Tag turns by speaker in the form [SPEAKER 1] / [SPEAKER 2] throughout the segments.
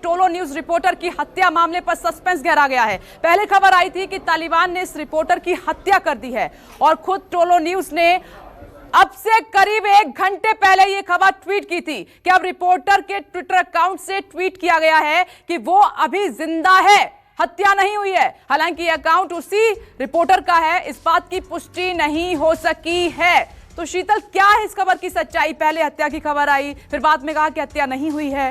[SPEAKER 1] Tolo news reporter की हत्या मामले पर सस्पेंस गहरा गया है। पहले खबर आई थी कि तालिबान ने इस रिपोर्टर की हत्या कर दी है और खुद टोलो न्यूज ने अब से करीब 1 घंटे पहले ये खबर ट्वीट की थी कि अब रिपोर्टर के ट्विटर अकाउंट से ट्वीट किया गया है कि वो अभी जिंदा है, हत्या नहीं हुई है। हालांकि ये अकाउंट उसी रिपोर्टर का है, इस बात की पुष्टि नहीं हो सकी है। तो शीतल, क्या है इस खबर की सच्चाई? पहले हत्या की खबर आई, फिर बाद में कहा कि हत्या नहीं हुई है।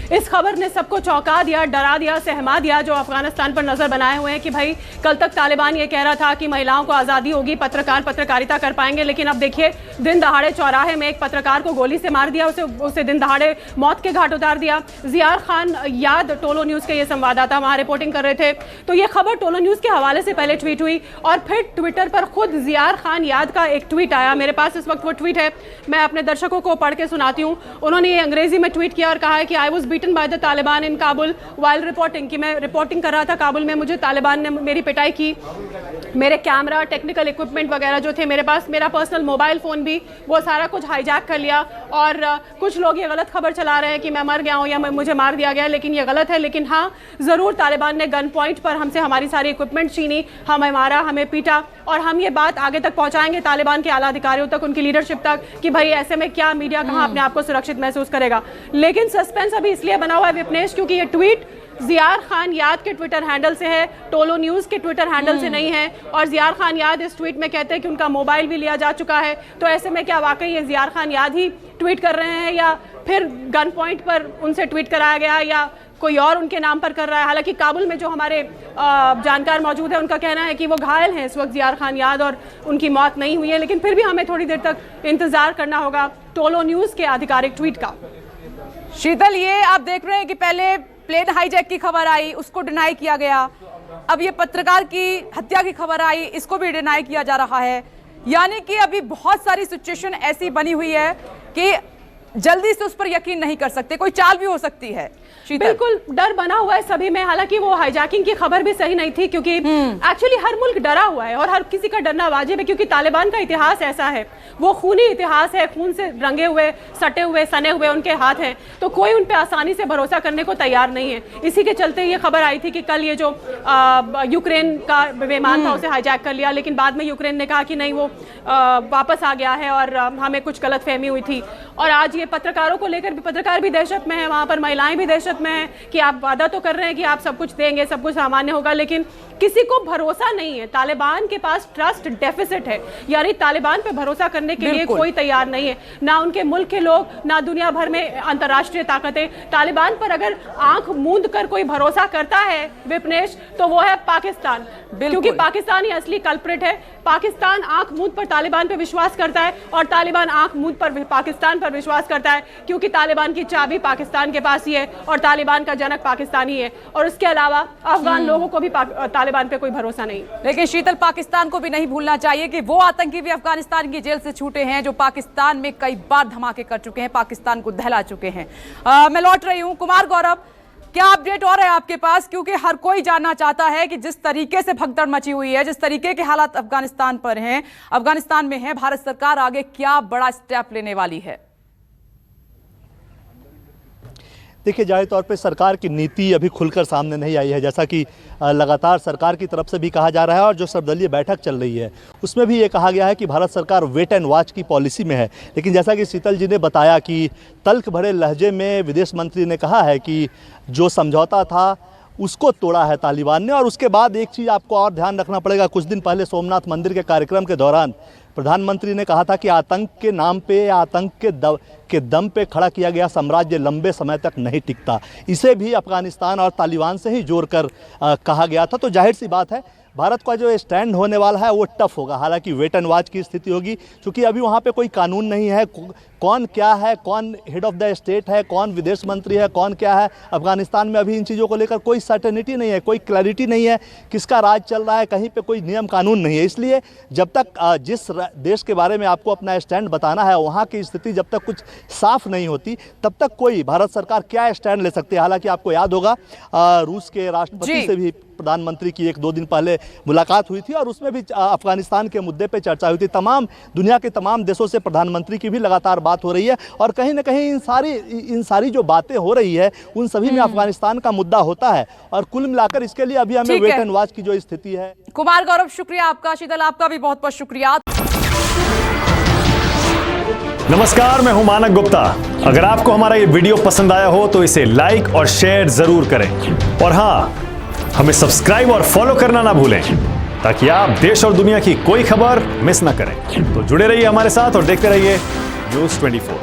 [SPEAKER 2] इस खबर ने सबको चौंका दिया, डरा दिया, सहमा दिया, जो अफगानिस्तान पर नजर बनाए हुए हैं कि भाई कल तक तालिबान ये कह रहा था कि महिलाओं को आज़ादी होगी, पत्रकार पत्रकारिता कर पाएंगे, लेकिन अब देखिए दिन दहाड़े चौराहे में एक पत्रकार को गोली से मार दिया, उसे दिन दहाड़े मौत के घाट उतार दिया। ज़ियार खान याद टोलो न्यूज़ के ये संवाददाता वहाँ रिपोर्टिंग कर रहे थे, तो ये खबर टोलो न्यूज़ के हवाले से पहले ट्वीट हुई और फिर ट्विटर पर खुद ज़ियार खान याद का एक ट्वीट आया। मेरे पास इस वक्त वो ट्वीट है, मैं अपने दर्शकों को पढ़ के सुनाती हूँ। उन्होंने ये अंग्रेजी में ट्वीट किया और कहा है कि I was beaten by the Taliban in Kabul while reporting, कि मैं रिपोर्टिंग कर रहा था काबुल में, मुझे तालिबान ने मेरी पिटाई की, मेरे कैमरा टेक्निकल इक्विपमेंट वगैरह जो थे मेरे पास, मेरा पर्सनल मोबाइल फ़ोन भी, वो सारा कुछ हाईजैक कर लिया। और कुछ लोग ये गलत खबर चला रहे हैं कि मैं मर गया हूँ या मुझे मार दिया गया, लेकिन ये गलत है। लेकिन हाँ, ज़रूर तालिबान ने गन पॉइंट पर हमसे हमारी सारी इक्विपमेंट छीनी, हमें मारा, हमें पीटा, और हम ये बात आगे तक पहुँचाएंगे तालिबान के आला अधिकारियों तक, उनकी लीडरशिप तक, कि भाई ऐसे में क्या मीडिया कहाँ अपने आप को सुरक्षित महसूस करेगा। लेकिन सस्पेंस अभी इसलिए बना हुआ है विपनेश, क्योंकि ये ट्वीट ज़ियार खान याद के ट्विटर हैंडल से है, टोलो न्यूज़ के ट्विटर हैंडल से नहीं है। और ज़ियार खान याद इस ट्वीट में कहते हैं कि उनका मोबाइल भी लिया जा चुका है। तो ऐसे में क्या वाकई ये ज़ियार खान याद ही ट्वीट कर रहे हैं या फिर गन पॉइंट पर उनसे ट्वीट कराया गया या कोई और उनके नाम पर कर रहा है? हालांकि काबुल में जो हमारे जानकार मौजूद है उनका कहना है कि वो घायल हैं इस वक्त ज़ियार खान याद और उनकी मौत नहीं हुई है, लेकिन फिर भी हमें थोड़ी देर तक इंतज़ार करना होगा टोलो न्यूज़ के आधिकारिक ट्वीट का।
[SPEAKER 1] शीतल, ये आप देख रहे हैं कि पहले प्लेन हाईजैक की खबर आई, उसको डिनाई किया गया, अब ये पत्रकार की हत्या की खबर आई, इसको भी डिनाई किया जा रहा है। यानी कि अभी बहुत सारी सिचुएशन ऐसी बनी हुई है कि जल्दी से उस पर यकीन नहीं कर सकते, कोई चाल भी हो सकती है।
[SPEAKER 2] बिल्कुल डर बना हुआ है सभी में। हालांकि वो हाईजैकिंग की खबर भी सही नहीं थी, क्योंकि एक्चुअली हर मुल्क डरा हुआ है और हर किसी का डरना वाजिब है, क्योंकि तालिबान का इतिहास ऐसा है, वो खूनी इतिहास है, खून से रंगे हुए, सटे हुए, सने हुए उनके हाथ हैं, तो कोई उन पे आसानी से भरोसा करने को तैयार नहीं है। इसी के चलते ये खबर आई थी कि कल ये जो यूक्रेन का विमान था उसे हाईजैक कर लिया, लेकिन बाद में यूक्रेन ने कहा कि नहीं, वो वापस आ गया है और हमें कुछ गलतफहमी हुई थी। और आज ये पत्रकारों को लेकर भी, पत्रकार भी दहशत में है, वहाँ पर महिलाएं भी दहशत में है कि आप वादा तो कर रहे हैं कि आप सब कुछ देंगे, सब कुछ सामान्य होगा, लेकिन किसी को भरोसा नहीं है। तालिबान के पास ट्रस्ट डेफिसिट है, यानी तालिबान पे भरोसा करने के लिए कोई तैयार नहीं है, ना उनके मुल्क के लोग, ना दुनिया भर में अंतर्राष्ट्रीय ताकतें। तालिबान पर अगर आंख मूंद कर कोई भरोसा करता है विपनेश, तो वो है पाकिस्तान, क्योंकि पाकिस्तान ही असली कल्प्रिट है। पाकिस्तान आंख मूंद पर तालिबान पे विश्वास करता है और तालिबान आंख मूंद पर पाकिस्तान पर विश्वास करता है, क्योंकि तालिबान की चाबी पाकिस्तान के पास ही है और तालिबान का जनक पाकिस्तानी है। और उसके अलावा अफगान लोगों को भी तालिबान पे कोई भरोसा नहीं।
[SPEAKER 1] लेकिन शीतल, पाकिस्तान को भी नहीं भूलना चाहिए कि वो आतंकी भी अफगानिस्तान की जेल से छूटे हैं जो पाकिस्तान में कई बार धमाके कर चुके हैं, पाकिस्तान को दहला चुके हैं। मैं लौट रही हूं। कुमार गौरव, क्या अपडेट और है आपके पास? क्योंकि हर कोई जानना चाहता है कि जिस तरीके से भगदड़ मची हुई है, जिस तरीके के हालात अफगानिस्तान पर हैं, अफगानिस्तान में है, भारत सरकार आगे क्या बड़ा स्टेप लेने वाली है?
[SPEAKER 3] देखिए, जाहिर तौर पे सरकार की नीति अभी खुलकर सामने नहीं आई है, जैसा कि लगातार सरकार की तरफ से भी कहा जा रहा है और जो सर्वदलीय बैठक चल रही है उसमें भी ये कहा गया है कि भारत सरकार वेट एंड वॉच की पॉलिसी में है। लेकिन जैसा कि शीतल जी ने बताया कि तल्ख भरे लहजे में विदेश मंत्री ने कहा है कि जो समझौता था उसको तोड़ा है तालिबान ने। और उसके बाद एक चीज़ आपको और ध्यान रखना पड़ेगा, कुछ दिन पहले सोमनाथ मंदिर के कार्यक्रम के दौरान प्रधानमंत्री ने कहा था कि आतंक के नाम पे या आतंक के दम पे खड़ा किया गया साम्राज्य लंबे समय तक नहीं टिकता। इसे भी अफगानिस्तान और तालिबान से ही जोड़कर कहा गया था। तो जाहिर सी बात है, भारत का जो स्टैंड होने वाला है वो टफ होगा। हालांकि वेट एंड वॉच की स्थिति होगी, क्योंकि अभी वहाँ पे कोई कानून नहीं है, कौन क्या है, कौन हेड ऑफ द स्टेट है, कौन विदेश मंत्री है, कौन क्या है। अफगानिस्तान में अभी इन चीज़ों को लेकर कोई सर्टेनिटी नहीं है, कोई क्लैरिटी नहीं है, किसका राज चल रहा है, कहीं पे कोई नियम कानून नहीं है। इसलिए जब तक जिस देश के बारे में आपको अपना स्टैंड बताना है, वहाँ की स्थिति जब तक कुछ साफ नहीं होती, तब तक कोई भारत सरकार क्या स्टैंड ले सकती है। हालांकि आपको याद होगा रूस के राष्ट्रपति से भी प्रधानमंत्री की 1-2 दिन पहले मुलाकात हुई थी और उसमें भी अफगानिस्तान के मुद्दे पे चर्चा हुई थी। तमाम दुनिया के तमाम देशों से प्रधानमंत्री की भी लगातार बात हो रही है और कहीं ना कहीं इन सारी जो बातें हो रही है उन सभी में अफगानिस्तान का मुद्दा होता है और कुल मिलाकर इसके लिए अभी हमें वेट एंड वॉच की जो स्थिति है।
[SPEAKER 1] कुमार गौरव, शुक्रिया आपका। शीतल, आपका भी बहुत बहुत शुक्रिया।
[SPEAKER 4] नमस्कार, मैं हूं मानक गुप्ता। अगर आपको हमारा ये वीडियो पसंद आया हो तो इसे लाइक और शेयर जरूर करें और हां, हमें सब्सक्राइब और फॉलो करना ना भूलें ताकि आप देश और दुनिया की कोई खबर मिस ना करें। तो जुड़े रहिए हमारे साथ और देखते रहिए न्यूज़ 24।